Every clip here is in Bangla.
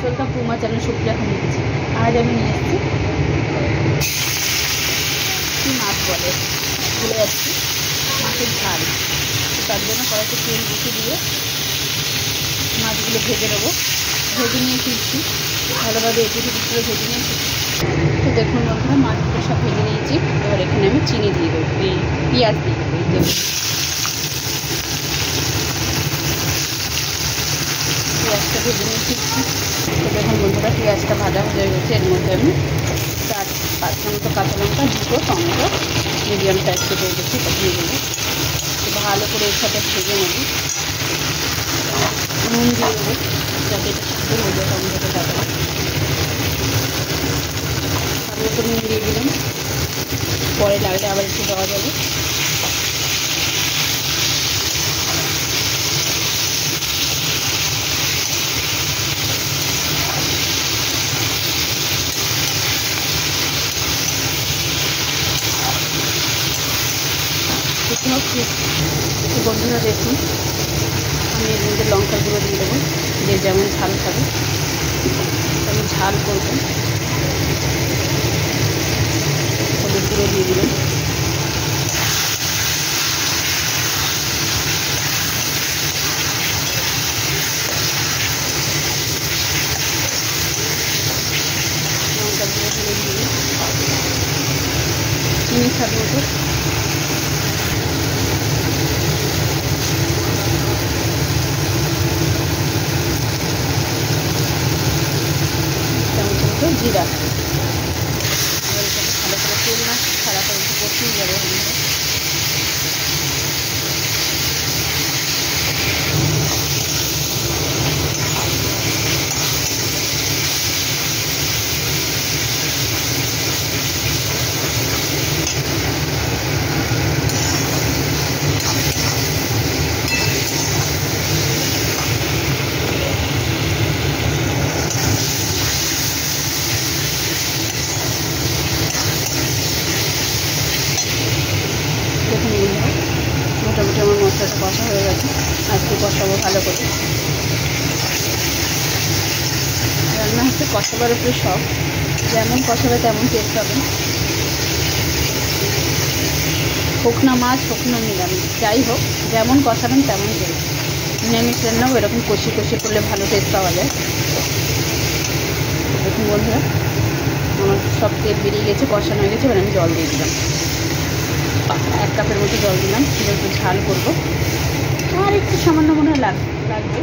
Welcome to my channel Supriya খানিয়েছি। আজ আমি নিয়ে এসেছি কী মাছ বলে ভুলে যাচ্ছি, মাছের ঝাল। তার জন্য কড়াইতে তেল বেশি দিয়ে মাছগুলো ভেজে নেবো। ভেজে নিয়ে ফিরছি, ভালোভাবে এদিকে করে ভেজে নিয়ে ফিরছি। তো দেখুন বন্ধুরা, মাছগুলো সব ভেজে নিয়েছি। এবার এখানে আমি চিনি দিয়ে দেবো, এই পেঁয়াজ দিয়ে দেবো। এই দেখুন পেঁয়াজটা ভেজে নিয়ে ফিরছি। তো দেখুন বন্ধুরা, পেঁয়াজটা ভাজা হয়ে গেছে। এর মধ্যে আমি 4-5টা মতো কাঁচা লঙ্কা, 2টো টমেটো মিডিয়াম সাইজ কেটে রেখেছি, এটা দিয়ে দেবো। ভালো করে এর সাথে ভেজে নেব। নুন দিয়ে দেবো যাতে এটা সিদ্ধ হয়ে যায় টমেটোটা তাড়াতাড়ি। আমি তো নুন দিয়ে দিলাম, পরে লাগলে আবার একটু দেওয়া যাবে। বন্ধুরা দেখুন, আমি এর মধ্যে লঙ্কা গুঁড়ো দিয়ে দেবো। যে যেমন ঝাল খাবে তেমন ঝাল করবেন। হলুদ গুঁড়ো দিয়ে দিলাম। লঙ্কা গুঁড়ো দিয়ে দিলাম। চিনি স্বাদ মতো। জিরা, এবার এটাকে ভালো করে তেল না ছাড়া করে একটু কষিয়ে যাবে। মোটামুটি আমার মশলাটা কষা হয়ে গেছে। আজকে কষাবো ভালো করে। রান্না হচ্ছে কষাবার উপরে সব, যেমন কষাবে তেমন টেস্ট হবে। হোক না মাছ, হোক না নিরামিষ, যাই হোক যেমন কষাবেন তেমন টেস্ট। নিরামিষ রান্নাও এরকম কষি করলে ভালো টেস্ট পাওয়া যায়। দেখুন বন্ধুরা, আমার সব তেল বেরিয়ে গেছে, কষানো হয়ে গেছে। এবার আমি জল দিয়ে দিলাম, 1 কাপের মতো জল দিলাম। একটু ঝাল করবো, আর একটু সামান্য মনে হয় লাগবে।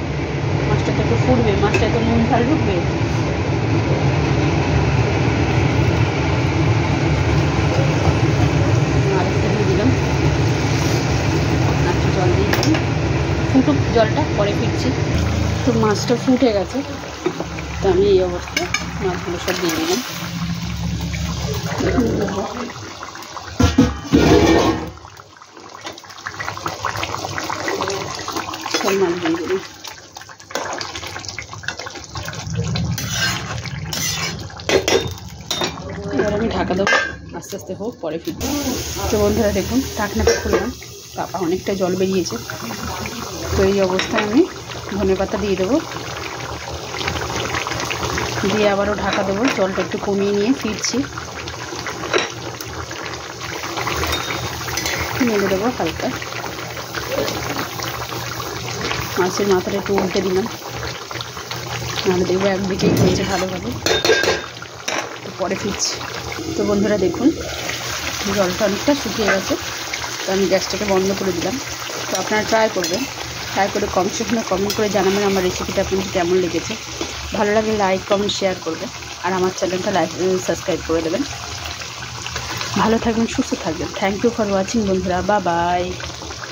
মাছটা তো একটু ফুটবে, মাছটা তো নুন ঝাল ঢুকবে। আর একটু দিয়ে দিলাম, একটু জল দিয়ে দিলাম। ফুটুক জলটা, পরে ফিরছি। তো মাছটা ফুটে গেছে, তো আমি এই অবস্থায় মাছগুলো সব দিয়ে দিলাম। সব মাছ দিয়ে দিলাম। এবার আমি ঢাকা দেবো, আস্তে আস্তে হোক, পরে ফিরবো। তো বন্ধুরা দেখুন, ঢাকনাটা খুললাম, পাপা অনেকটা জল বেরিয়েছে। তো এই অবস্থায় আমি ধনেপাতা দিয়ে দেবো, দিয়ে আবারও ঢাকা দেবো। জলটা একটু কমিয়ে নিয়ে ফিরছি, নেড়ে দেবো হালকা। মাছের মাথাটা একটু উল্টে দিলাম, নাহলে দেখবো একদিকেই হয়েছে ভালোভাবে। পরে ফিরছি। তো বন্ধুরা দেখুন, জলটা অনেকটা শুকিয়ে গেছে, তো আমি গ্যাসটাকে বন্ধ করে দিলাম। তো আপনারা ট্রাই করবেন, ট্রাই করে সেখানে কমেন্ট করে জানাবেন আমার রেসিপিটা আপনাদের কেমন লেগেছে। ভালো লাগলে লাইক কমেন্ট শেয়ার করবেন, আর আমার চ্যানেলটা সাবস্ক্রাইব করে দেবেন। ভালো থাকবেন, সুস্থ থাকবেন। থ্যাংক ইউ ফর ওয়াচিং বন্ধুরা, বাই বাই।